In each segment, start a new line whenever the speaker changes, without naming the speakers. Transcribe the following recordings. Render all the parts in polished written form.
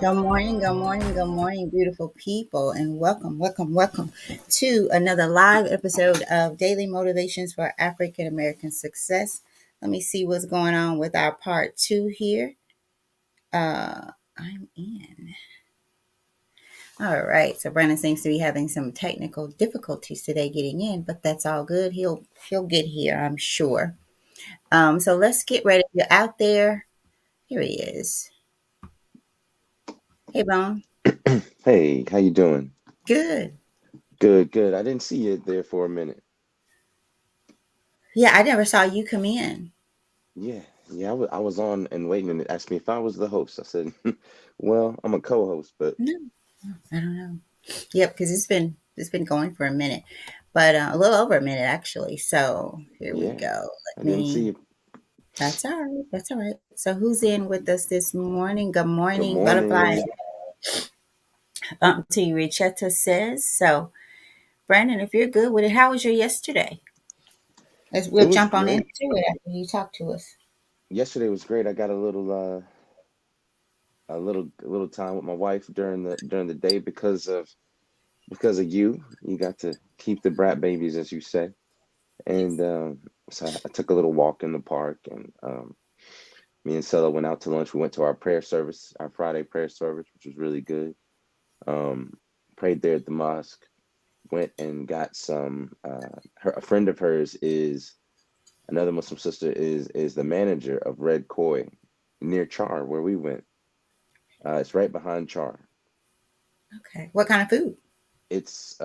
Good morning, beautiful people, and welcome to another live episode of Daily Motivations for African American Success. Let me see what's going on with our part two here. I'm in. All right, so Brandon seems to be having some technical difficulties today getting in, but that's all good. He'll get here, I'm sure. So let's get ready. You're out there. Here he is. Hey, Bone.
Hey, how you doing?
Good.
Good, good. I didn't see you there for a minute.
Yeah, I never saw you come in.
Yeah, yeah, I was on and waiting, and it asked me if I was the host. I said, well, I'm a co-host, but
No, I don't know. Yep, because it's been going for a minute, but a little over a minute actually. So here we
yeah,
go.
I
Let
didn't see
me.
you.
That's all right. That's all right. So who's in with us this morning? Good
Good
morning, butterfly.
morning.
T. Richetta says so. Brandon, if you're good with it, how was your yesterday?
It
We'll
was
jump on
great.
into it after you talk to us.
Yesterday was great. I got a little time with my wife during the day because of you. You got to keep the brat babies, as you say, and so I took a little walk in the park, and me and Sella went out to lunch. We went to our prayer service, our Friday prayer service, which was really good. Um, Prayed there at the mosque. Went and got some. A friend of hers is another Muslim sister is the manager of Red Koi near Char, where we went. It's right behind Char.
Okay. What kind of food?
It's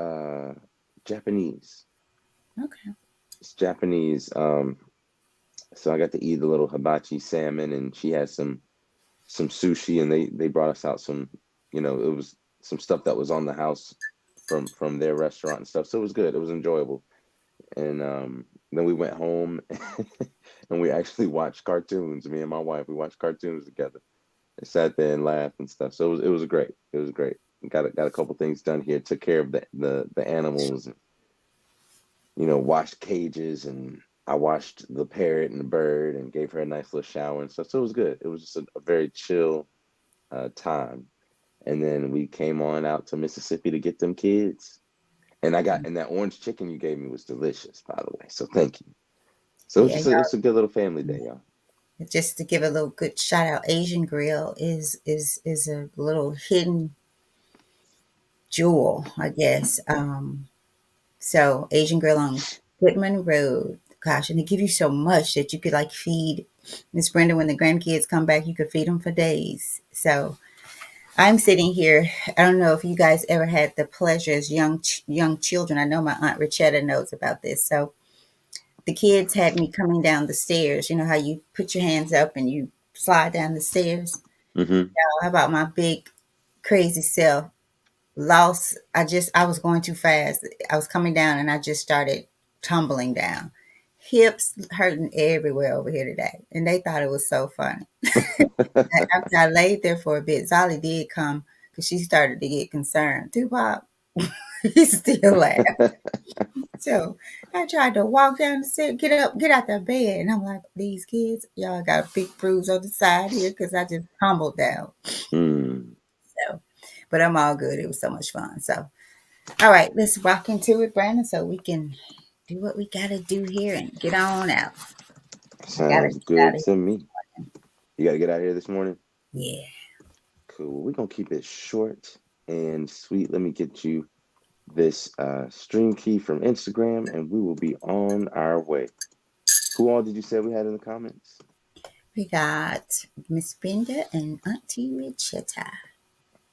Japanese.
Okay.
It's Japanese. So I got to eat a little hibachi salmon, and she had some sushi, and they brought us out some. It was some stuff that was on the house from their restaurant and stuff. So it was good. It was enjoyable. And then we went home and we actually watched cartoons. Me and my wife, we watched cartoons together and sat there and laughed and stuff. So it was great. It was great. Got a couple things done here. Took care of the animals. And, washed cages, and I washed the parrot and the bird and gave her a nice little shower and stuff. So it was good. It was just a very chill time. And then we came on out to Mississippi to get them kids. And that orange chicken you gave me was delicious, by the way. So thank you. So
Yeah,
it's a good little family day, y'all.
just to give a little good shout out, Asian Grill is a little hidden jewel, I guess. So Asian Grill on Goodman Road. Gosh, and they give you so much that you could like feed Miss Brenda when the grandkids come back. You could feed them for days. So I'm sitting here. I don't know if you guys ever had the pleasure as young children. I know my aunt Richetta knows about this. So the kids had me coming down the stairs. You know how you put your hands up and you slide down the stairs.
Hmm.
How about my big crazy self lost? I was going too fast. I was coming down and I just started tumbling down. Hips hurting everywhere over here today. And they thought it was so funny. After I laid there for a bit, Zolly did come because she started to get concerned. Tupac, he still laughed. So I tried to walk down the stairs, get up, get out the bed. And I'm like, these kids, y'all got a big bruise on the side here because I just tumbled down.
Mm.
So, but I'm all good. It was so much fun. So, all right, let's rock into it, Brandon, so we can do what we got to do here and get on out. I got to
Sounds
get out
good
of
to me. You got to get out of here this morning?
here.
Cool. We're going to keep it short and sweet. Let me get you this stream key from Instagram, and we will be on our way. Who all did you say we had in the comments?
We got Miss Brenda and Auntie Richetta.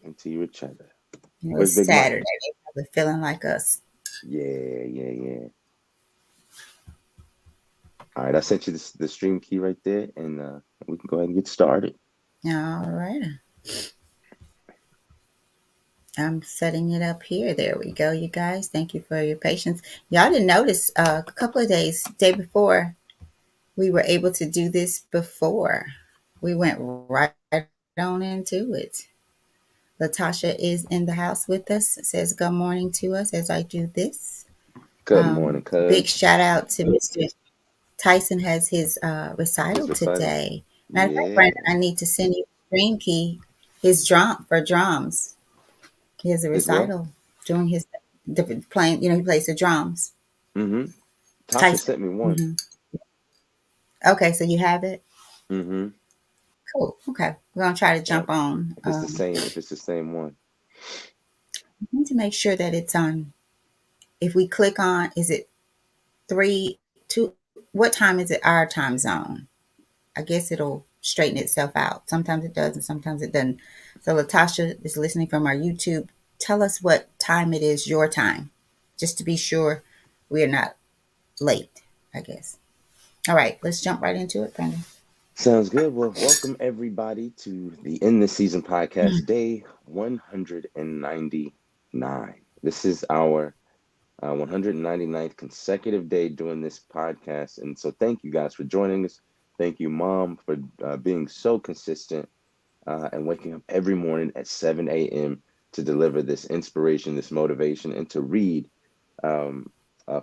And to your China.
You know,
Where's
it's
Big Mike?
Saturday. They probably feeling like us.
Yeah, yeah, yeah. All right, I sent you the stream key right there, and we can go ahead and get started.
All right. I'm setting it up here. There we go, you guys. Thank you for your patience. Y'all didn't notice a couple of days, day before, we were able to do this before. We went right on into it. Latasha is in the house with us, says good morning to us as I do this.
Good morning,
Big
cuz.
shout out to Mr. Tyson has his recital
His recital.
today. Matter of fact,
Yeah,
Brandon, I need to send you a stream key, his drum for drums. He has a
as well.
recital doing his different playing. He plays the drums.
Mm-hmm. Tasha
Tyson.
sent me one.
hmm Okay, so you have it.
Mm-hmm.
Cool. Okay, we're gonna try to jump on.
If it's the same one.
I need to make sure that it's on. If we click on, is it three, two? What time is it? Our time zone. I guess it'll straighten itself out. Sometimes it does, and sometimes it doesn't. So Latasha is listening from our YouTube. Tell us what time it is your time, just to be sure we're not late. I guess. All right, let's jump right into it, Brandon.
Sounds good. Well, welcome everybody to the In the Season podcast, day 199. This is our 199th consecutive day doing this podcast. And so thank you guys for joining us. Thank you, Mom, for being so consistent and waking up every morning at 7 a.m. to deliver this inspiration, this motivation, and to read um,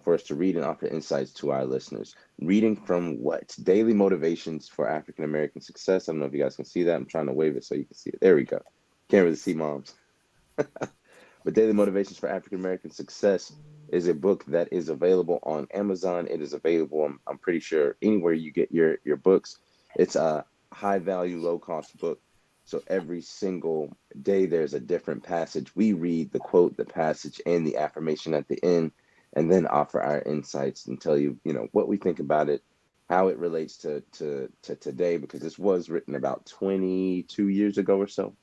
for us to read and offer insights to our listeners. Reading from what? Daily Motivations for African American Success. I don't know if you guys can see that. I'm trying to wave it so you can see it. There we go. Can't really see Moms. But Daily Motivations for African American Success is a book that is available on Amazon. It is available, I'm pretty sure, anywhere you get your books. It's a high value, low cost book. So every single day there's a different passage. We read the quote, the passage, and the affirmation at the end, and then offer our insights and tell you, what we think about it, how it relates to today, because this was written about 22 years ago or so.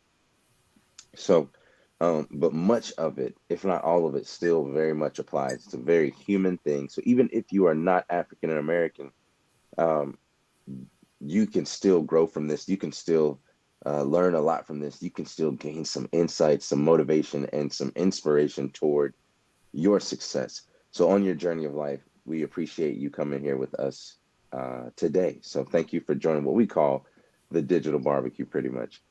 So, but much of it, if not all of it, still very much applies. It's a very human thing. So even if you are not African American, um, you can still grow from this. You can still learn a lot from this. You can still gain some insights, some motivation, and some inspiration toward your success. So on your journey of life, we appreciate you coming here with us today. So thank you for joining what we call the digital barbecue, pretty much.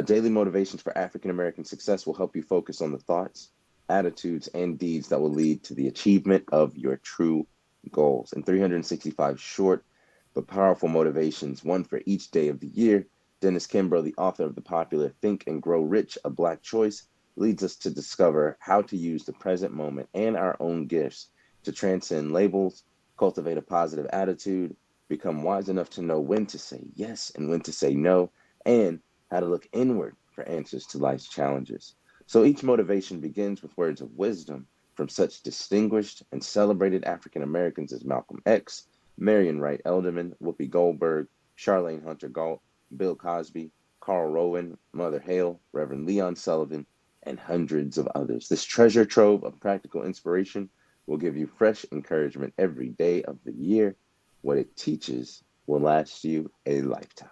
Daily motivations for African American success will help you focus on the thoughts, attitudes, and deeds that will lead to the achievement of your true goals. In 365 short but powerful motivations, one for each day of the year, Dennis Kimbro, the author of the popular Think and Grow Rich, A Black Choice, leads us to discover how to use the present moment and our own gifts to transcend labels, cultivate a positive attitude, become wise enough to know when to say yes and when to say no, and how to look inward for answers to life's challenges. So each motivation begins with words of wisdom from such distinguished and celebrated African Americans as Malcolm X, Marion Wright Elderman, Whoopi Goldberg, Charlene Hunter Galt, Bill Cosby, Carl Rowan, Mother Hale, Reverend Leon Sullivan, and hundreds of others. This treasure trove of practical inspiration will give you fresh encouragement every day of the year. What it teaches will last you a lifetime.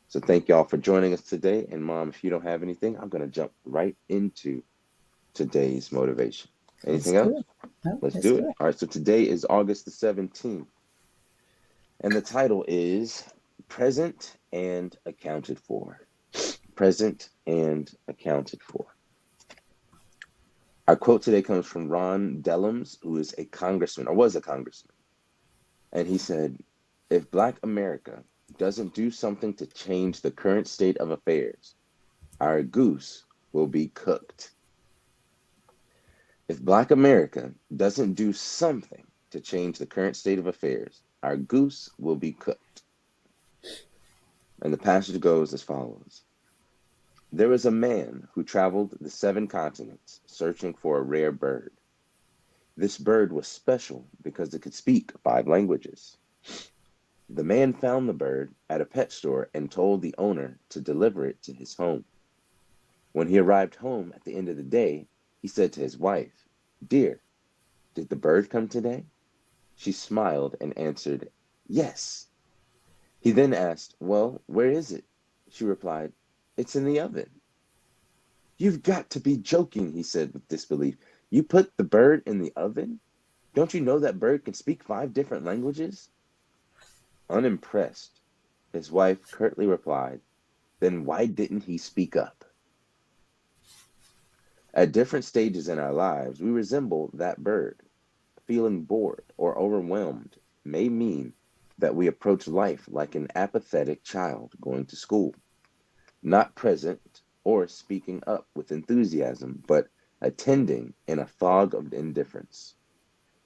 So thank y'all for joining us today. And Mom, if you don't have anything, I'm going to jump right into today's motivation.
Let's
Anything
do
else?
it. Oh,
Let's
let's
do
do
it.
it.
All right. So today is August the 17th, and the title is Present and Accounted For. Present and Accounted For. Our quote today comes from Ron Dellums, who is a congressman, or was a congressman. And he said, if Black America doesn't do something to change the current state of affairs, our goose will be cooked. If Black America doesn't do something to change the current state of affairs, our goose will be cooked. And the passage goes as follows. There was a man who traveled the 7 continents searching for a rare bird. This bird was special because it could speak 5 languages. The man found the bird at a pet store and told the owner to deliver it to his home. When he arrived home at the end of the day, he said to his wife, Dear, Did the bird come today? She smiled and answered, yes. He then asked, well, where is it? She replied, it's in the oven. You've got to be joking, he said with disbelief. You put the bird in the oven? Don't you know that bird can speak 5 different languages? Unimpressed, his wife curtly replied, then why didn't he speak up? At different stages in our lives, we resemble that bird. Feeling bored or overwhelmed may mean that we approach life like an apathetic child going to school, not present or speaking up with enthusiasm, but attending in a fog of indifference.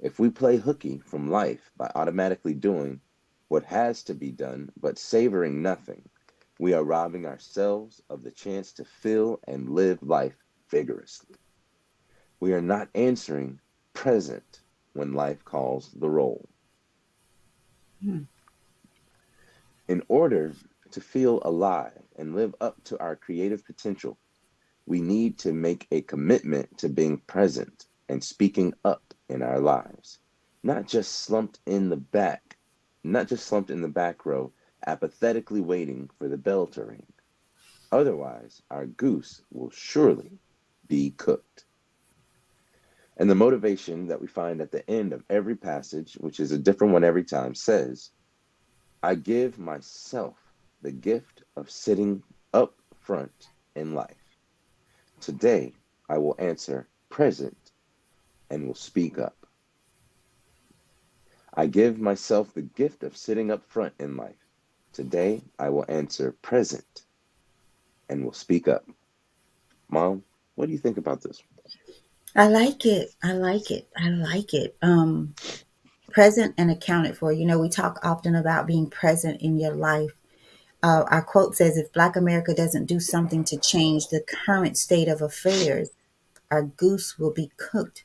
If we play hooky from life by automatically doing what has to be done but savoring nothing, we are robbing ourselves of the chance to feel and live life vigorously. We are not answering present when life calls the roll.
Hmm.
In order to feel alive and live up to our creative potential, we need to make a commitment to being present and speaking up in our lives, not just slumped in the back, not just slumped in the back row, apathetically waiting for the bell to ring. Otherwise, our goose will surely be cooked. And the motivation that we find at the end of every passage, which is a different one every time, says, I give myself the gift of sitting up front in life. Today, I will answer present and will speak up. I give myself the gift of sitting up front in life. Today, I will answer present and will speak up. Mom, what do you think about this?
I like it. I like it. I like it. Present and accounted for. You know, we talk often about being present in your life. Our quote says, if Black America doesn't do something to change the current state of affairs, our goose will be cooked.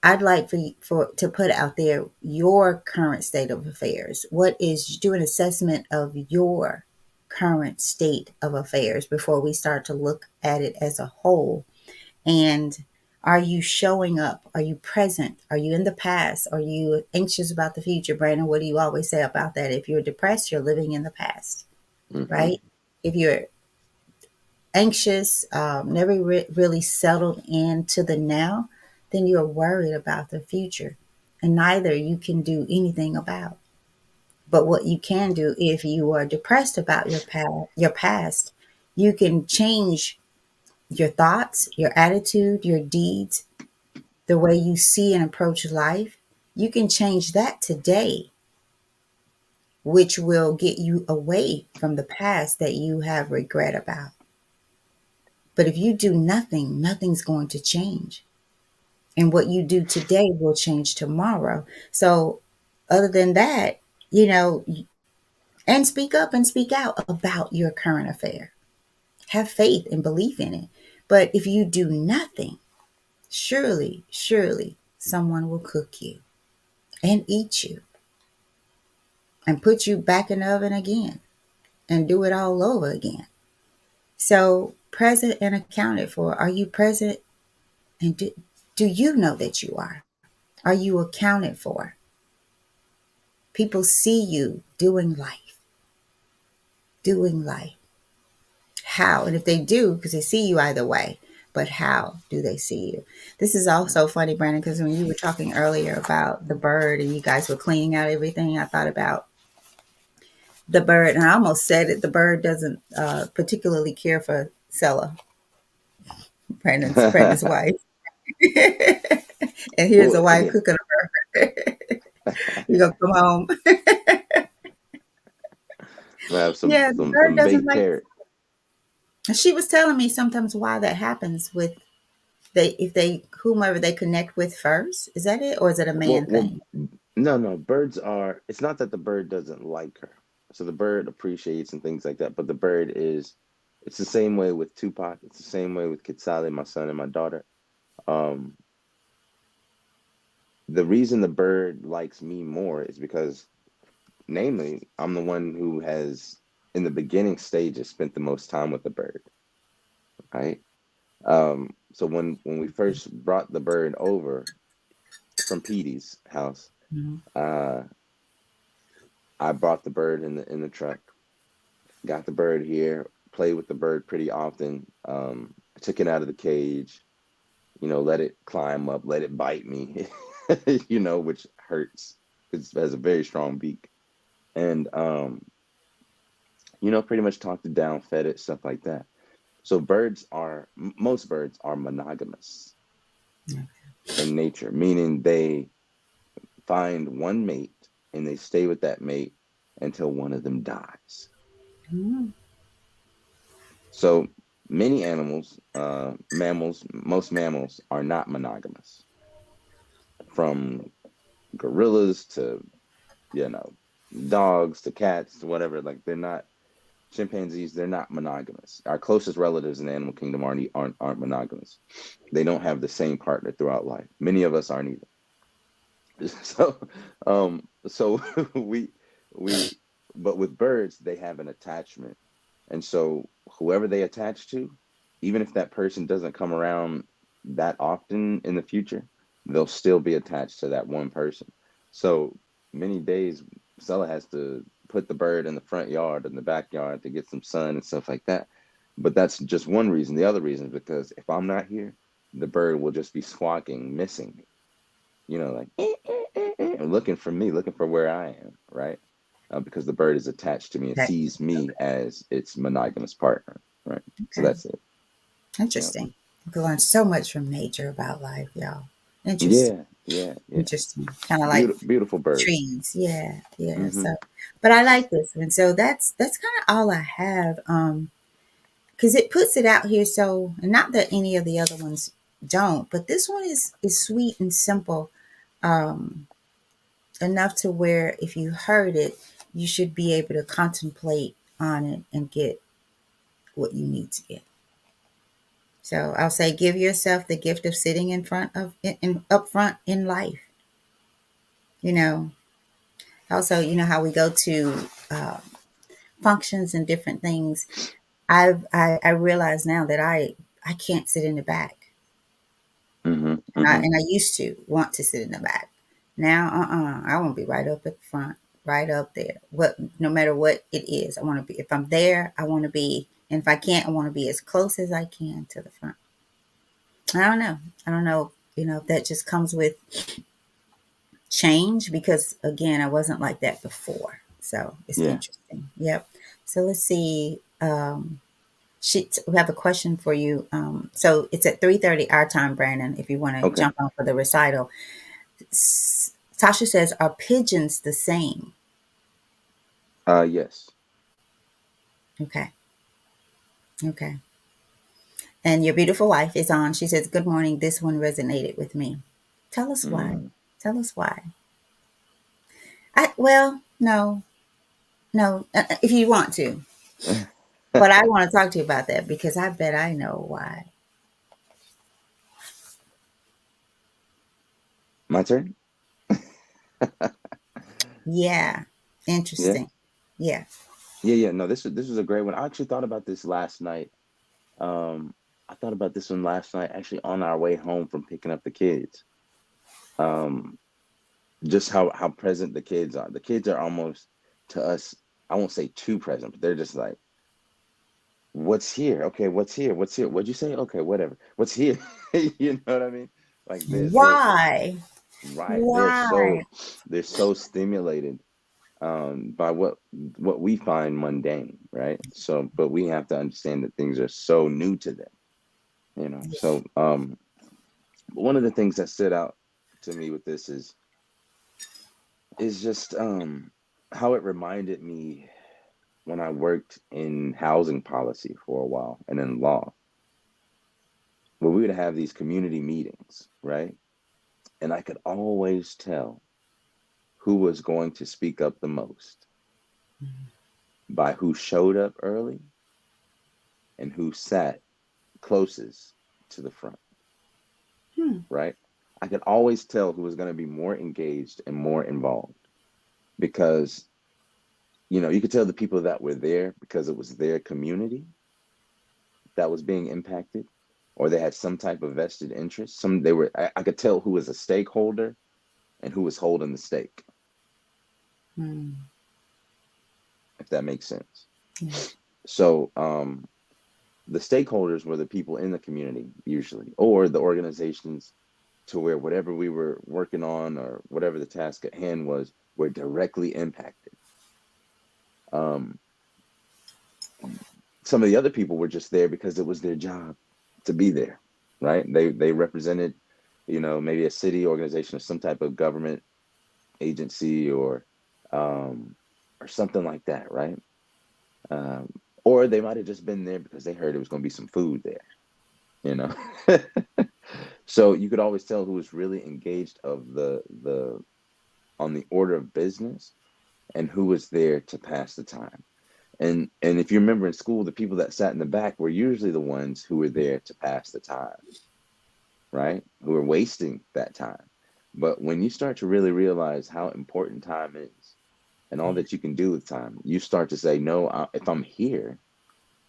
I'd like for to put out there your current state of affairs. What is do an assessment of your current state of affairs before we start to look at it as a whole. And are you showing up? Are you present? Are you in the past? Are you anxious about the future? Brandon, what do you always say about that? If you're depressed, you're living in the past,
Mm-hmm.
right? If you're anxious, never really settled into the now, then you're worried about the future. And neither you can do anything about. But what you can do if you are depressed about your past, you can change your thoughts, your attitude, your deeds, the way you see and approach life. You can change that today, which will get you away from the past that you have regret about. But if you do nothing, nothing's going to change. And what you do today will change tomorrow. So, other than that, you know, and speak up and speak out about your current affair. Have faith and belief in it. But if you do nothing, surely, surely someone will cook you and eat you and put you back in the oven again and do it all over again. So, present and accounted for. Are you present and do you know that you are? Are you accounted for? People see you doing life. How? And if they do, because they see you either way, but how do they see you? This is also funny, Brandon, because when you were talking earlier about the bird and you guys were cleaning out everything, I thought about the bird, and I almost said it. The bird doesn't particularly care for Stella, Brandon's wife. And here's
Well,
a wife
again,
cooking a bird. You gonna come home?
I have some
Yeah, the
some
bird
some
doesn't
baked
like.
carrot.
She was telling me sometimes why that happens with they if they whomever they connect with first. Is that it, or is it a
Well,
man
well,
thing?
no, no. Birds are. It's not that the bird doesn't like her. So the bird appreciates and things like that. But the bird is. It's the same way with Tupac. It's the same way with Kitsali, my son and my daughter. Um, the reason the bird likes me more is because, namely, I'm the one who has, in the beginning stages, spent the most time with the bird. Right. So when we first brought the bird over, from Petey's house.
Mhm.
Uh, I brought the bird in the truck. Got the bird here. Played with the bird pretty often. Took it out of the cage. Let it climb up, let it bite me. Which hurts because it has a very strong beak. And pretty much talked it down, fed it, stuff like that. So most birds are monogamous
Yeah.
in nature, meaning they find one mate and they stay with that mate until one of them dies.
Mhm.
So many animals, most mammals are not monogamous, from gorillas to, you know, dogs to cats to whatever. Like they're not chimpanzees, they're not monogamous. Our closest relatives in the animal kingdom aren't monogamous. They don't have the same partner throughout life. Many of us aren't either. So we we but with birds, they have an attachment. And so whoever they attach to, even if that person doesn't come around that often in the future, they'll still be attached to that one person. So many days Stella has to put the bird in the front yard and the backyard to get some sun and stuff like that. But that's just one reason. The other reason is because if I'm not here, the bird will just be squawking, missing me, like looking for me, looking for where I am, right? Because the bird is attached to me and
Okay.
sees me as its monogamous partner, right? So
Okay.
that's it. Yeah,
Interesting. You can learn so much from nature about life, y'all. Interesting.
yeah, yeah, yeah.
Interesting. Kind of like
Beautiful birds.
trees. Yeah. Yeah.
Mm-hmm.
So, but I like this one. So that's kind of all I have. Because it puts it out here. So, and not that any of the other ones don't, but this one is sweet and simple, um, enough to where if you heard it, you should be able to contemplate on it and get what you need to get. So I'll say, give yourself the gift of sitting in front of in up front in life. You know, also, you know how we go to functions and different things. I realize now that I can't sit in the back,
Mm-hmm.
and I
Mm-hmm.
and I used to want to sit in the back. Now, I want to be right up at the front, right up there. What, no matter what it is, I want to be. If I'm there, I want to be, and if I can't, I want to be as close as I can to the front. I don't know. I don't know. If that just comes with change, because again, I wasn't like that before. So it's
Yeah.
interesting. Yep. So let's see. We have a question for you. So it's at 3:30 our time, Brandon. If you want to
Okay.
jump on for the recital, Tasha says, "Are pigeons the same?"
Yes.
Okay. Okay. And your beautiful wife is on. She says, "Good morning. This one resonated with me." Tell us why.
Mm.
Tell us why. Well, no, no. If you want to, but I want to talk to you about that because I bet I know why.
My turn.
Yeah.
Yeah.
Interesting. Yeah.
Yeah. Yeah. No, this was a great one. I actually thought about this last night. Um, I thought about this one last night, actually on our way home from picking up the kids. Um, just how present the kids are. The kids are almost, to us, I won't say too present, but they're just like, what's here? Okay, what's here? What's here? What'd you say? Okay, whatever. What's here? You know what I mean? Like they're
Why?
right.
Why?
They're so stimulated by what we find mundane, right? So, but we have to understand that things are so new to them, So, one of the things that stood out to me with this is just how it reminded me when I worked in housing policy for a while and in law, where we would have these community meetings, right? And I could always tell who was going to speak up the most by who showed up early and who sat closest to the front,
Hmm.
right? I could always tell who was going to be more engaged and more involved because, you could tell the people that were there because it was their community that was being impacted, or they had some type of vested interest. I could tell who was a stakeholder and who was holding the stake,
Mm.
if that makes sense.
Yeah.
So the stakeholders were the people in the community usually, or the organizations, to where whatever we were working on or whatever the task at hand was were directly impacted. Um, some of the other people were just there because it was their job to be there, right? They represented, maybe a city organization or some type of government agency, um, or something like that, right? Um, or they might have just been there because they heard it was going to be some food there, you know. So you could always tell who was really engaged of the on the order of business and who was there to pass the time. And if you remember in school, the people that sat in the back were usually the ones who were there to pass the time, right? Who were wasting that time. But when you start to really realize how important time is and all
Yeah.
that you can do with time, you start to say, no, if I'm here,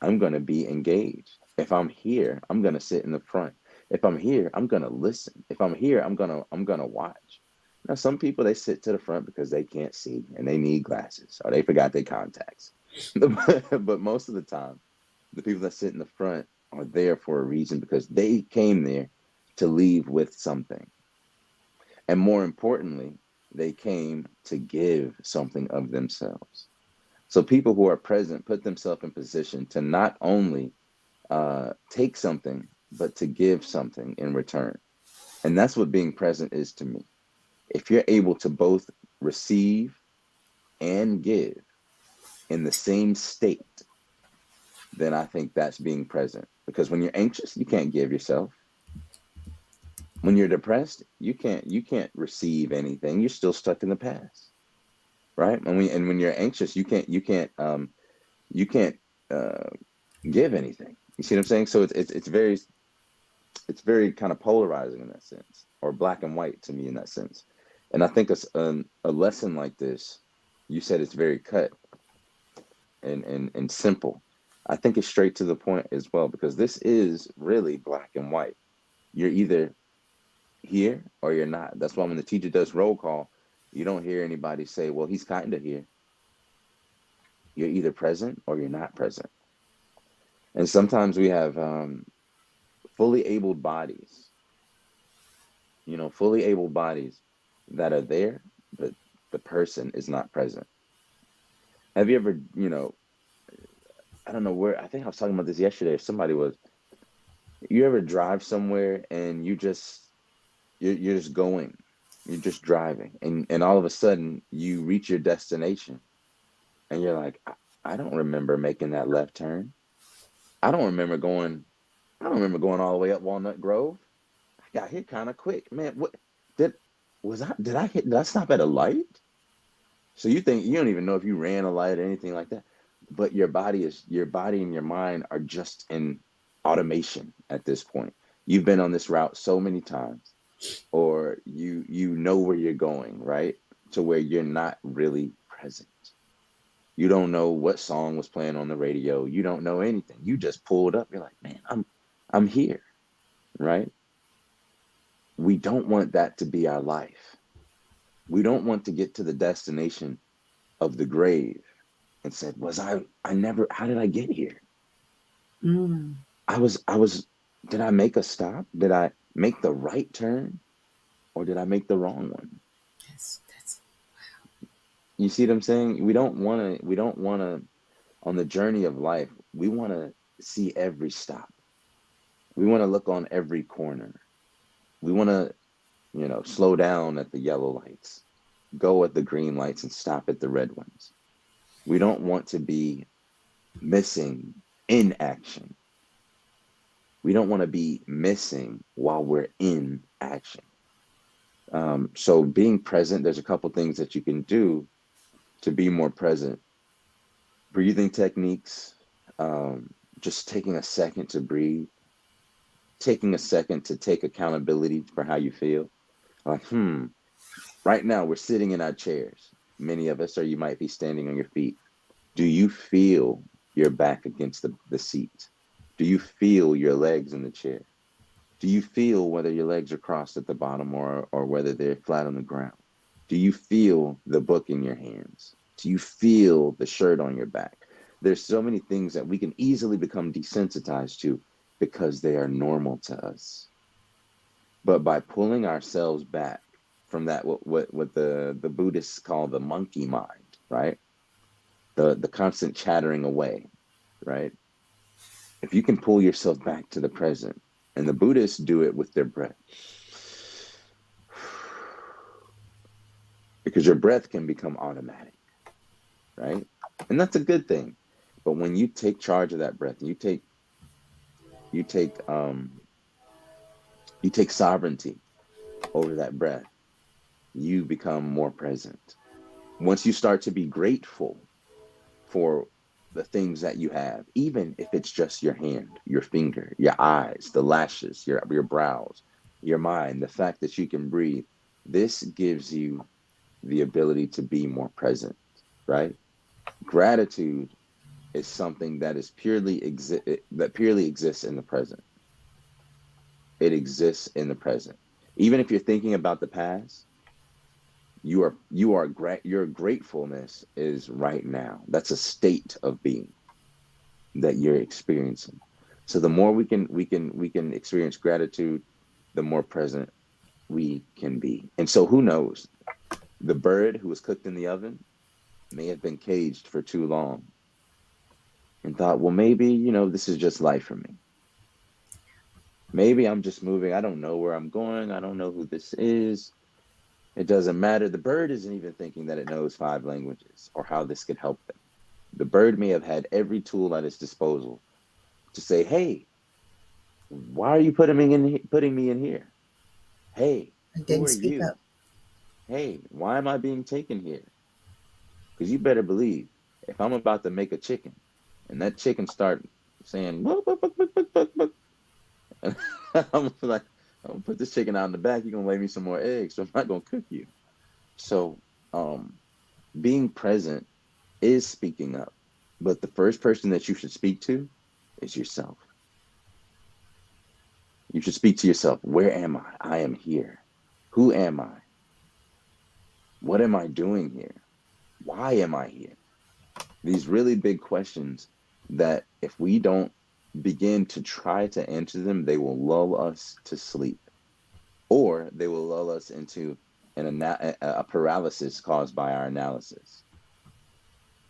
I'm going to be engaged. If I'm here, I'm going to sit in the front. If I'm here, I'm going to listen. If I'm here, I'm going to watch. Now, some people, they sit to the front because they can't see and they need glasses or they forgot their contacts. But most of the time, the people that sit in the front are there for a reason, because they came there to leave with something. And more importantly, they came to give something of themselves. So people who are present put themselves in position to not only take something, but to give something in return. And that's what being present is to me. If you're able to both receive and give in the same state, then I think that's being present. Because when you're anxious, you can't give yourself. When you're depressed, you can't receive anything. You're still stuck in the past, right? And when you're anxious, you can't uh, give anything. You see what I'm saying? So it's very kind of polarizing in that sense, or black and white to me in that sense. And I think a lesson like this, you said it's very cut and simple. I think it's straight to the point as well, because this is really black and white. You're either here or you're not. That's why when the teacher does roll call, you don't hear anybody say, well, he's kind of here. You're either present or you're not present. And sometimes we have fully abled bodies, fully able bodies that are there, but the person is not present. Have you ever, I don't know where, I think I was talking about this yesterday, if somebody was, you ever drive somewhere and you're just going, you're just driving, and all of a sudden you reach your destination and you're like, I don't remember making that left turn. I don't remember going, I don't remember going all the way up Walnut Grove. I got hit kind of quick. Man, what did did I stop at a light? So you think you don't even know if you ran a light or anything like that. But your body and your mind are just in automation at this point. You've been on this route so many times, or you know where you're going, right? To where you're not really present. You don't know what song was playing on the radio. You don't know anything. You just pulled up. You're like, man, I'm here, right? We don't want that to be our life. We don't want to get to the destination of the grave and said, was I never, how did I get here?
Mm.
I was, did I make a stop? Did I make the right turn, or did I make the wrong one?
That's
You see what I'm saying? We don't want to, on the journey of life, we want to see every stop. We want to look on every corner. We want to, slow down at the yellow lights, go at the green lights, and stop at the red ones. We don't want to be missing in action. We don't want to be missing while we're in action. So being present, there's a couple things that you can do to be more present. Breathing techniques, just taking a second to breathe, taking a second to take accountability for how you feel. Like, right now we're sitting in our chairs, many of us, or you might be standing on your feet. Do you feel your back against the seat? Do you feel your legs in the chair? Do you feel whether your legs are crossed at the bottom or whether they're flat on the ground? Do you feel the book in your hands? Do you feel the shirt on your back? There's so many things that we can easily become desensitized to because they are normal to us. But by pulling ourselves back from that, what the Buddhists call the monkey mind, right? The constant chattering away, right? If you can pull yourself back to the present, and the Buddhists do it with their breath, because your breath can become automatic, right? And that's a good thing. But when you take charge of that breath, you take you take sovereignty over that breath, you become more present. Once you start to be grateful for the things that you have, even if it's just your hand, your finger, your eyes, the lashes, your brows, your mind, the fact that you can breathe, this gives you the ability to be more present, right? Gratitude is something that is purely exists in the present. It exists in the present. Even if you're thinking about the past, your gratefulness is right now. That's a state of being that you're experiencing. So the more we can experience gratitude, the more present we can be. And so who knows? The bird who was cooked in the oven may have been caged for too long and thought, well, maybe, this is just life for me. Maybe I'm just moving. I don't know where I'm going. I don't know who this is. It doesn't matter. The bird isn't even thinking that it knows 5 languages or how this could help them. The bird may have had every tool at its disposal to say, hey, why are you putting me in here? Hey,
I
who
didn't
are
speak
you?
up.
Hey, why am I being taken here? Because you better believe if I'm about to make a chicken and that chicken start saying, "Wuck, wuck, wuck, wuck, wuck, wuck, wuck," and I'm like, I'm gonna put this chicken out in the back, you're gonna lay me some more eggs, so I'm not gonna cook you. So um being present is speaking up. But the first person that you should speak to is yourself. You should speak to yourself. Where am I? I am here. Who am I? What am I doing here? Why am I here? These really big questions that if we don't begin to try to answer them, they will lull us to sleep or they will lull us into a paralysis caused by our analysis.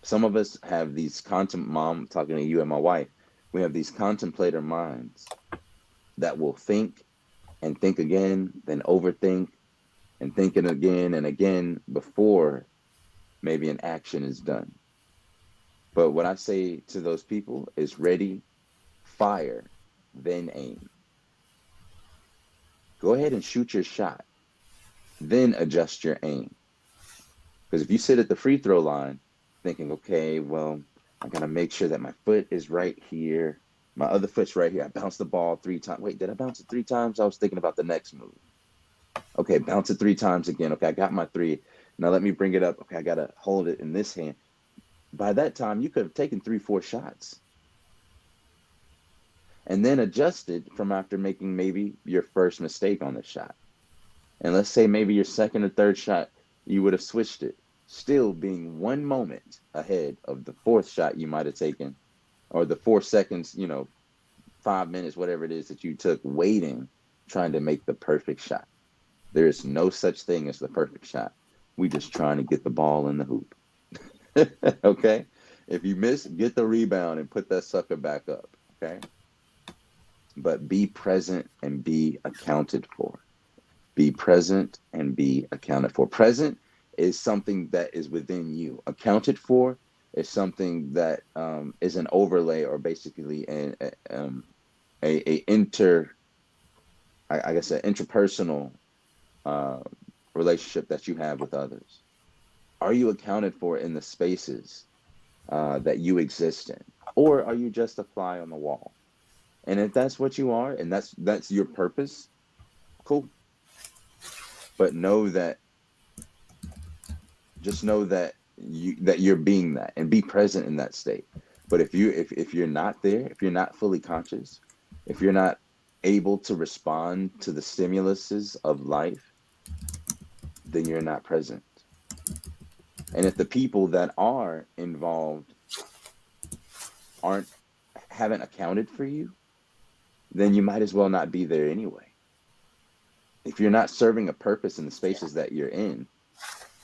Some of us have these mom talking to you and my wife, we have these contemplator minds that will think and think again, then overthink and thinking again and again before maybe an action is done. But what I say to those people is ready, fire, then aim. Go ahead and shoot your shot, then adjust your aim. Because if you sit at the free throw line thinking, okay, well, I got to make sure that my foot is right here. My other foot's right here. I bounced the ball 3 times. Wait, did I bounce it 3 times? I was thinking about the next move. Okay, bounce it 3 times again. Okay, I got my three. Now let me bring it up. Okay, I got to hold it in this hand. By that time, you could have taken 3, 4 shots and then adjusted from after making maybe your first mistake on the shot. And let's say maybe your second or third shot, you would have switched it, still being 1 moment ahead of the fourth shot you might have taken, or the 4 seconds, 5 minutes, whatever it is that you took waiting, trying to make the perfect shot. There is no such thing as the perfect shot. We just trying to get the ball in the hoop. Okay? If you miss, get the rebound and put that sucker back up. Okay? But be present and be accounted for. Be present and be accounted for. Present is something that is within you. Accounted for is something that is an overlay or basically a I guess an interpersonal uh, relationship that you have with others. Are you accounted for in the spaces that you exist in, or are you just a fly on the wall? And if that's what you are, and that's your purpose, cool. But know that you're being that, and be present in that state. But if you're not there, if you're not fully conscious, if you're not able to respond to the stimuluses of life, then you're not present. And if the people that are involved aren't haven't accounted for you, then you might as well not be there anyway. If you're not serving a purpose in the spaces that you're in,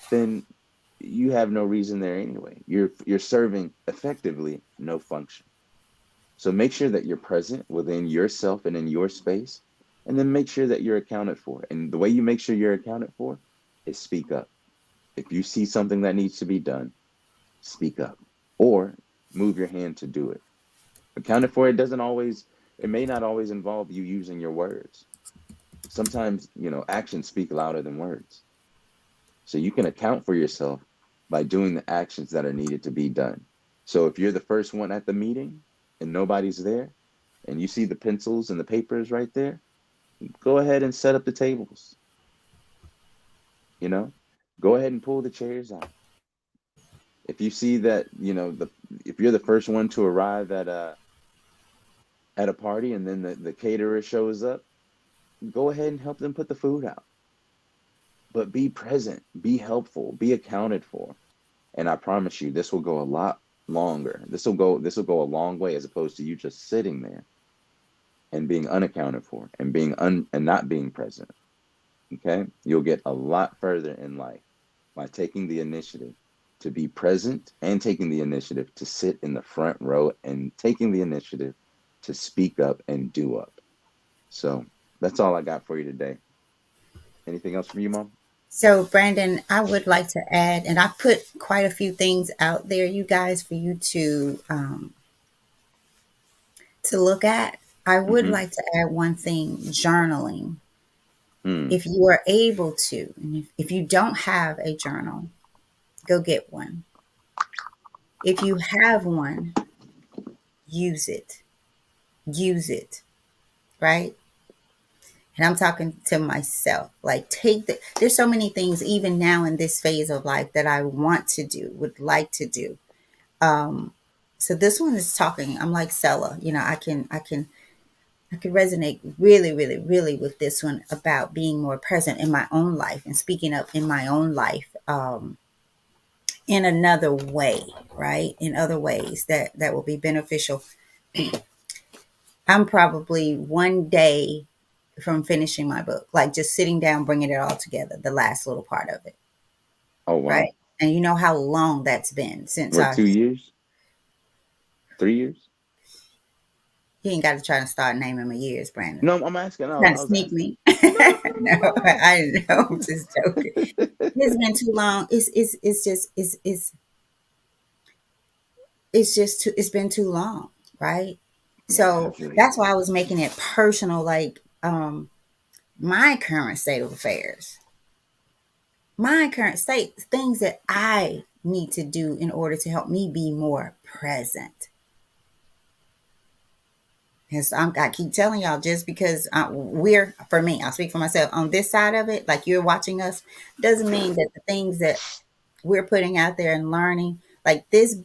then you have no reason there anyway. You're serving effectively no function. So make sure that you're present within yourself and in your space, and then make sure that you're accounted for. And the way you make sure you're accounted for is speak up. If you see something that needs to be done, speak up or move your hand to do it. Accounted for, it may not always involve you using your words. Sometimes, actions speak louder than words. So you can account for yourself by doing the actions that are needed to be done. So if you're the first one at the meeting and nobody's there, and you see the pencils and the papers right there, go ahead and set up the tables. You know, go ahead and pull the chairs out. If you see that, if you're the first one to arrive at a party and then the caterer shows up, go ahead and help them put the food out. But be present, be helpful, be accounted for. And I promise you, this will go a lot longer. This will go a long way as opposed to you just sitting there and being unaccounted for and and not being present. Okay? You'll get a lot further in life by taking the initiative to be present and taking the initiative to sit in the front row and taking the initiative to speak up and do up. So that's all I got for you today. Anything else from you, Mom?
So, Brandon, I would like to add, and I put quite a few things out there, you guys, for you to look at. I would
Mm-hmm.
like to add one thing: journaling.
Mm.
If you are able to, and if you don't have a journal, go get one. If you have one, use it. Use it, right? And I'm talking to myself. Like, there's so many things, even now in this phase of life, that I want to do, would like to do. Um, so this one is talking. I'm like Stella, I can resonate really, really, really with this one about being more present in my own life and speaking up in my own life, in another way, right? In other ways that will be beneficial. I'm probably one day from finishing my book, like just sitting down, bringing it all together, the last little part of it,
Oh
right?
wow.
And you know how long that's been since
We're
I.
2 years, 3 years.
You ain't got to try to start naming my years, Brandon.
No, I'm asking.
Trying to
I was
sneak
asking.
me.
No,
No,
no, no,
I know. I'm just joking. It's been too long. It's just too, it's been too long, right?
Yeah, I
So
feel you.
that's why I was making it personal, like my current state of affairs, my current state, things that I need to do in order to help me be more present. Because I keep telling y'all, just because for me, I'll speak for myself on this side of it, like you're watching us, doesn't mean that the things that we're putting out there and learning, like this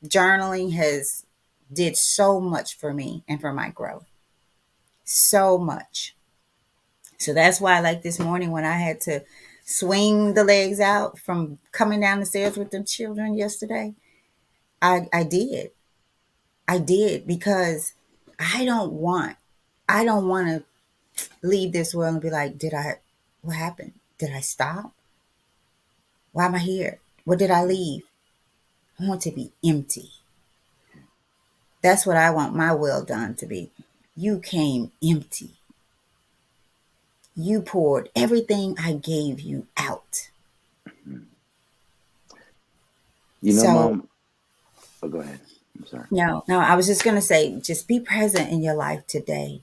journaling has did so much for me and for my growth, so much. So that's why, like this morning when I had to swing the legs out from coming down the stairs with the children yesterday, I did because I don't want I don't want to leave this world and be like, what happened? Did I stop? Why am I here? What did I leave? I want to be empty. That's what I want my well done to be. You came empty. You poured everything I gave you out.
Mhm.
So,
Mom. Oh, go ahead. I'm sorry.
no, I was just going to say, just be present in your life today.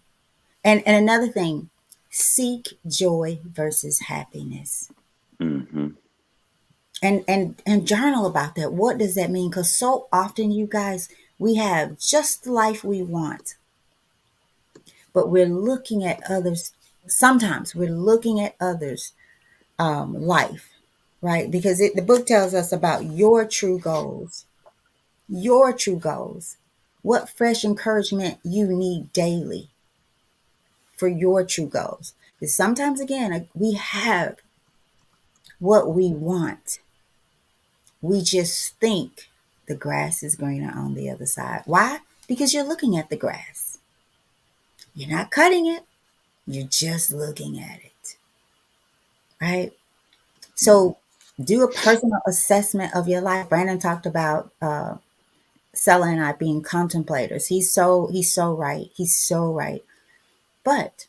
And another thing, seek joy versus happiness.
Mm-hmm.
And journal about that. What does that mean? Because so often, you guys, we have just the life we want, but we're looking at others. Sometimes we're looking at others' life, right? Because the book tells us about your true goals, your true goals, what fresh encouragement you need daily. for your true goals. Because sometimes, again, we have what we want. We just think the grass is greener on the other side. Why? Because you're looking at the grass. You're not cutting it, you're just looking at it, right?
Mhm.
So do a personal assessment of your life. Brandon talked about Sella and I being contemplators. He's so right. He's so right. But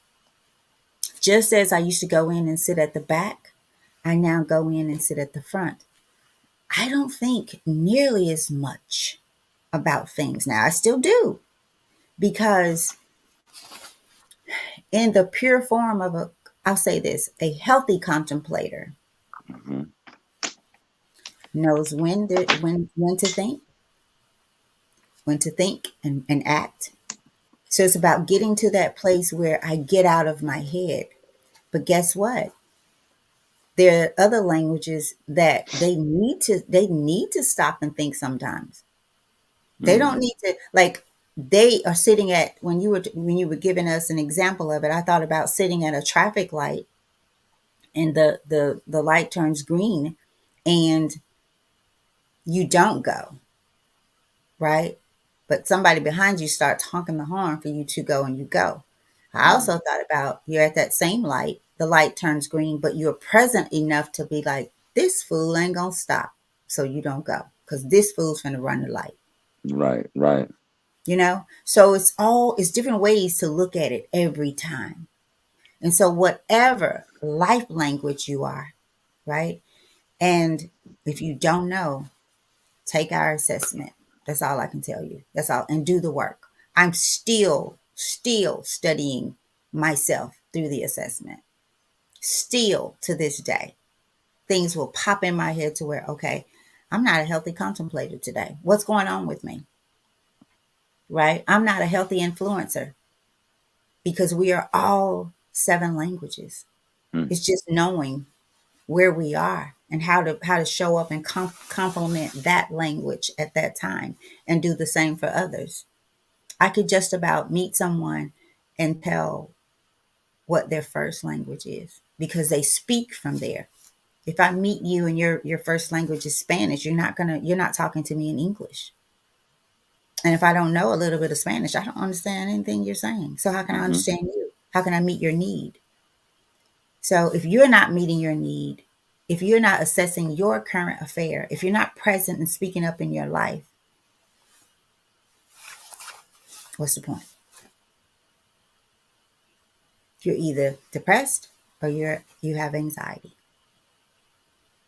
just as I used to go in and sit at the back, I now go in and sit at the front. I don't think nearly as much about things now. I still do because in the pure form of I'll say this, a healthy contemplator
Mhm.
knows when to think and act. So it's about getting to that place where I get out of my head. But guess what? There are other languages that they need to stop and think sometimes. They don't
Mm.
need to, like, they are sitting at, when you were giving us an example of it, I thought about sitting at a traffic light and the light turns green and you don't go, right? But somebody behind you starts honking the horn for you to go and you go. I
Mm.
also thought about you're at that same light, the light turns green, but you're present enough to be like, this fool ain't gonna stop. So you don't go because this fool's gonna run the light,
Right, right.
you know? So it's different ways to look at it every time. And so whatever life language you are, right? And if you don't know, take our assessment. That's all I can tell you. That's all. And do the work. I'm still studying myself through the assessment. Still to this day, things will pop in my head to where, okay, I'm not a healthy contemplator today. What's going on with me? Right? I'm not a healthy influencer because we are all seven languages.
Mm.
It's just knowing where we are and how to show up and complement that language at that time and do the same for others. I could just about meet someone and tell what their first language is because they speak from there. If I meet you and your first language is Spanish, you're not talking to me in English. And if I don't know a little bit of Spanish, I don't understand anything you're saying. So how can I
Mhm.
understand you? How can I meet your need? So if you're not meeting your need, if you're not assessing your current affair, if you're not present and speaking up in your life, what's the point? You're either depressed or you have anxiety,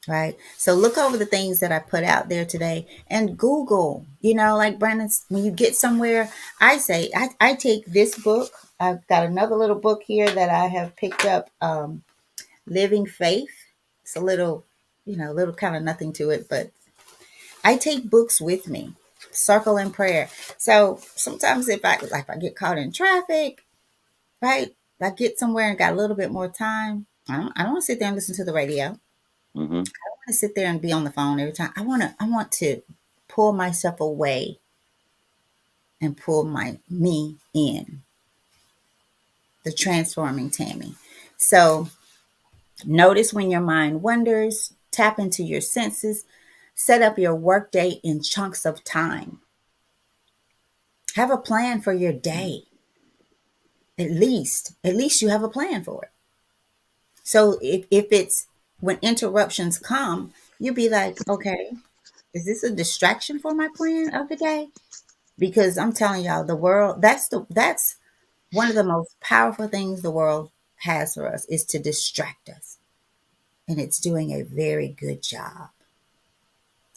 right? So look over the things that I put out there today and Google, like Brandon, when you get somewhere, I say, I take this book. I've got another little book here that I have picked up, Living Faith. It's a little kind of nothing to it, but I take books with me, circle in prayer. So sometimes if I get caught in traffic, right? I get somewhere and got a little bit more time. I don't want to sit there and listen to the radio.
Mhm.
I want to sit there and be on the phone every time. I want to pull myself away and pull me in, the transforming Tammy. So notice when your mind wanders, tap into your senses, set up your workday in chunks of time. Have a plan for your
Mm.
day. At least you have a plan for it. So if it's when interruptions come, you be like, okay, is this a distraction for my plan of the day? Because I'm telling y'all, the world, that's one of the most powerful things the world has for us is to distract us. And it's doing a very good job,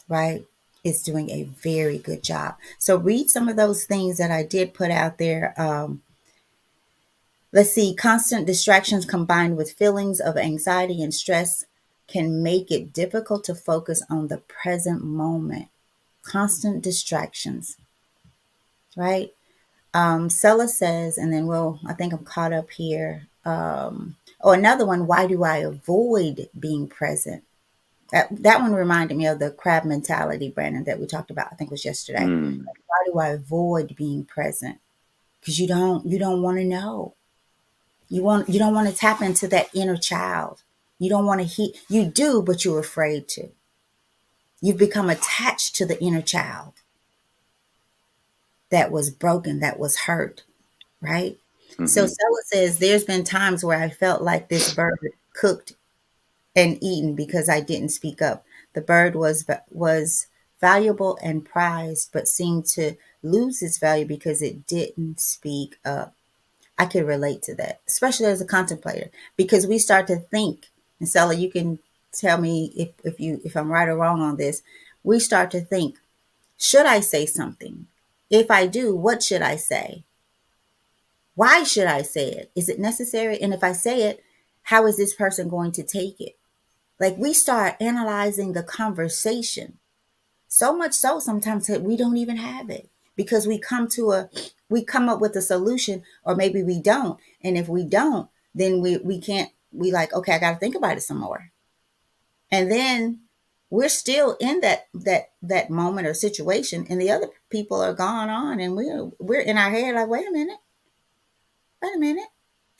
right? It's doing a very good job. So read some of those things that I did put out there. Let's see, constant distractions combined with feelings of anxiety and stress can make it difficult to focus on the present moment. Constant distractions, right? Sella says, and then I think I'm caught up here. Another one, why do I avoid being present? That one reminded me of the crab mentality, Brandon, that we talked about, I think it was yesterday.
Mm.
Why do I avoid being present? Because you don't want to know. You don't want to tap into that inner child. You don't want to you do, but you're afraid to. You've become attached to the inner child that was broken, that was hurt, right? So
Hmm.
Stella says, there's been times where I felt like this bird cooked and eaten because I didn't speak up. The bird was valuable and prized, but seemed to lose its value because it didn't speak up. I could relate to that, especially as a contemplator, because we start to think, and Stella, you can tell me if I'm right or wrong on this. We start to think, should I say something? If I do, what should I say? Why should I say it? Is it necessary? And if I say it, how is this person going to take it? Like we start analyzing the conversation so much so sometimes that we don't even have it because we come up with a solution or maybe we don't. And if we don't, then we can't we like, okay, I got to think about it some more. And then we're still in that moment or situation and the other people are gone on and we're in our head like, wait a minute,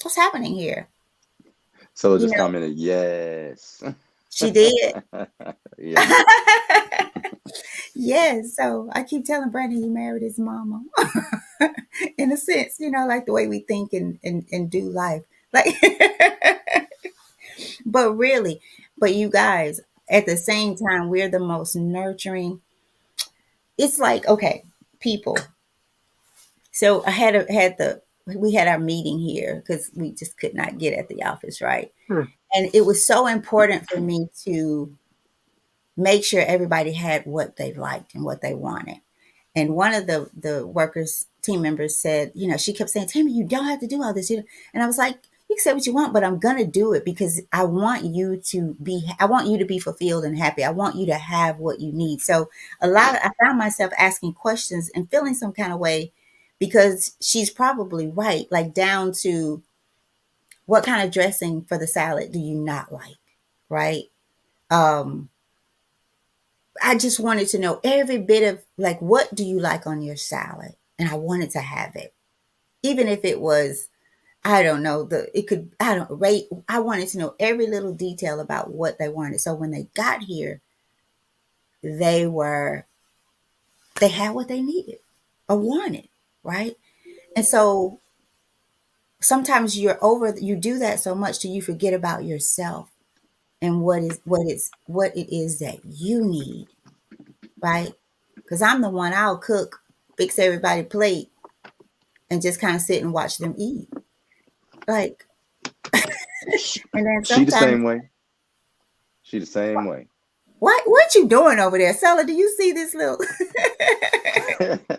what's happening here?
So
You
just
know,
commented, yes.
she did.
Yeah.
Yes. So I keep telling Brandon he married his mama. In a sense, like the way we think and do life. Like but really, but you guys, at the same time, we're the most nurturing. It's like, okay, people. So I had the we had our meeting here because we just could not get at the office, right?
Hmm.
And it was so important for me to make sure everybody had what they liked and what they wanted. And one of the workers team members said, she kept saying, Tammy, you don't have to do all this. And I was like, you can say what you want, but I'm gonna do it because I want you to be fulfilled and happy. I want you to have what you need. So I found myself asking questions and feeling some kind of way because she's probably right, like down to what kind of dressing for the salad do you not like, right? Um, I just wanted to know every bit of like, what do you like on your salad? And I wanted to have it. Even if it was, I don't know, I don't rate. I wanted to know every little detail about what they wanted. So when they got here, they were, they had what they needed or wanted, right? And so sometimes you do that so much till you forget about yourself and what it is that you need, right? Because I'm the one, I'll cook, fix everybody plate, and just kind of sit and watch them eat. Like, and then
She the
sometimes,
same way. She the same way.
what you doing over there, Sella? Do you see this little?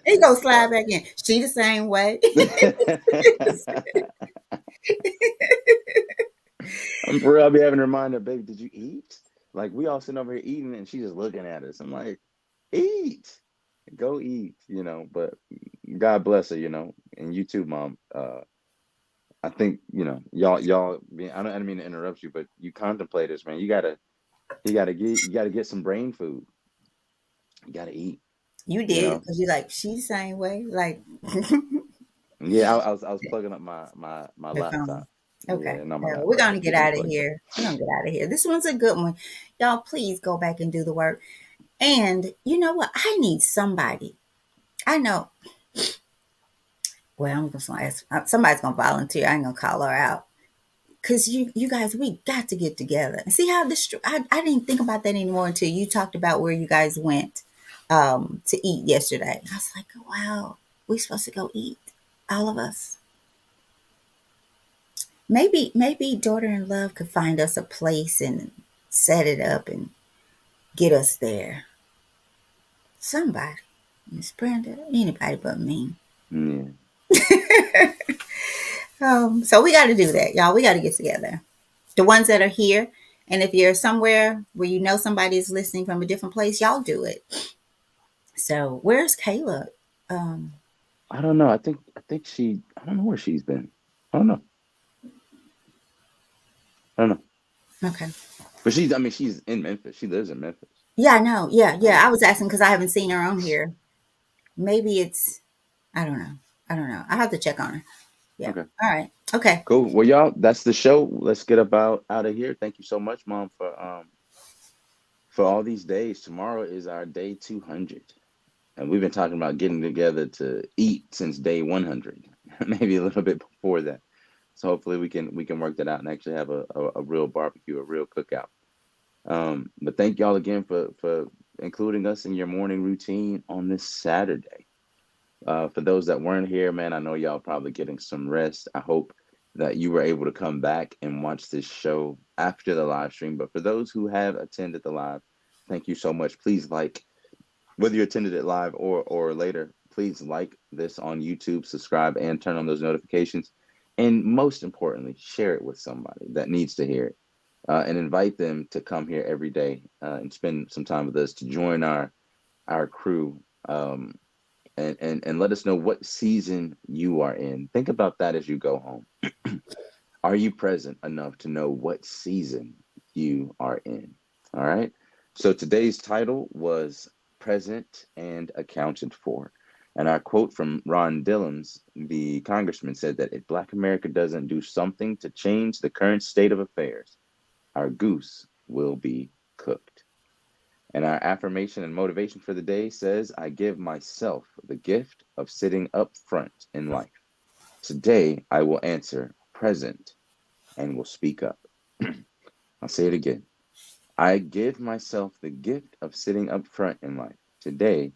He go slide back in. She the same way.
I'm for real. I'll be having to remind her, baby, did you eat? Like we all sitting over here eating, and she just looking at us. I'm like, eat, go eat, But God bless her, and you too, mom. I think y'all. I don't mean to interrupt you, but you contemplate man. You gotta get some brain food. You gotta eat.
You
You
did
know.
because you like she the same way. Like
Yeah, I was plugging up my
the phone.
laptop.
Okay,
Yeah, not my
we're
laptop, my
gonna get
TV
out of
plugged up.
here. We're gonna get out of here. This one's a good one, y'all. Please go back and do the work. And you know what? I need somebody. I know. Well, I'm just gonna ask. Somebody's gonna volunteer. I ain't gonna call her out. Cause you guys, we got to get together. And see how this. I didn't think about that anymore until you talked about where you guys went to eat yesterday. I was like, wow, we supposed to go eat, all of us. Maybe daughter in love could find us a place and set it up and get us there. Somebody, Miss Brenda, anybody but me.
Yeah.
So we got to do that, y'all. We got to get together. The ones that are here, and if you're somewhere where you know somebody is listening from a different place, y'all do it. So where's Kayla? Um,
I don't know. I think she. I don't know where she's been. I don't know. I don't know.
okay.
But she's. I mean, she's in Memphis. She lives in Memphis.
Yeah, I know. Yeah, yeah. I
Um.
was asking because I haven't seen her on here. Maybe it's. I don't know. I don't know. I have to check on her. Yeah.
Okay.
All right. Okay.
Cool. Well, y'all, that's the show. Let's get about out of here. Thank you so much, Mom, for all these days. Tomorrow is our day 200. And we've been talking about getting together to eat since day 100, maybe a little bit before that. So hopefully we can work that out and actually have a real barbecue, a real cookout. But thank y'all again for including us in your morning routine on this Saturday. For those that weren't here, man, I know y'all probably getting some rest. I hope that you were able to come back and watch this show after the live stream. But for those who have attended the live, thank you so much. Please like, whether you attended it live or later, please like this on YouTube, subscribe, and turn on those notifications. And most importantly, share it with somebody that needs to hear it. And invite them to come here every day and spend some time with us to join our crew. And let us know what season you are in. Think about that as you go home. Are you present enough to know what season you are in? All right. So today's title was Present and Accounted For. And our quote from Ron Dillons, the congressman, said that if Black America doesn't do something to change the current state of affairs, our goose will be cooked. And our affirmation and motivation for the day says, I give myself the gift of sitting up front in life. Today, I will answer present and will speak up. I'll say it again. I give myself the gift of sitting up front in life. Today,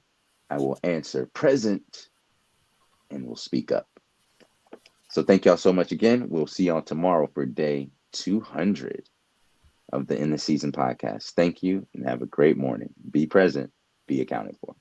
I will answer present and will speak up. So thank y'all so much again. We'll see y'all tomorrow for day 200 of the In the Season podcast. Thank you and have a great morning. Be present, be accounted for.